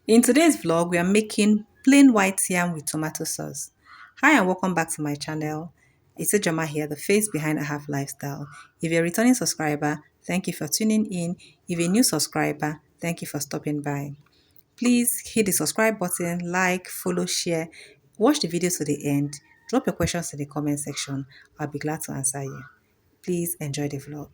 In today's vlog, we are making plain white yam with tomato sauce. Hi and welcome back to my channel. It's Ejoma here, the face behind a half lifestyle. If you're a returning subscriber, thank you for tuning in. If you're a new subscriber, thank you for stopping by. Please hit the subscribe button, like, follow, share. Watch the video to the end. Drop your questions in the comment section. I'll be glad to answer you. Please enjoy the vlog.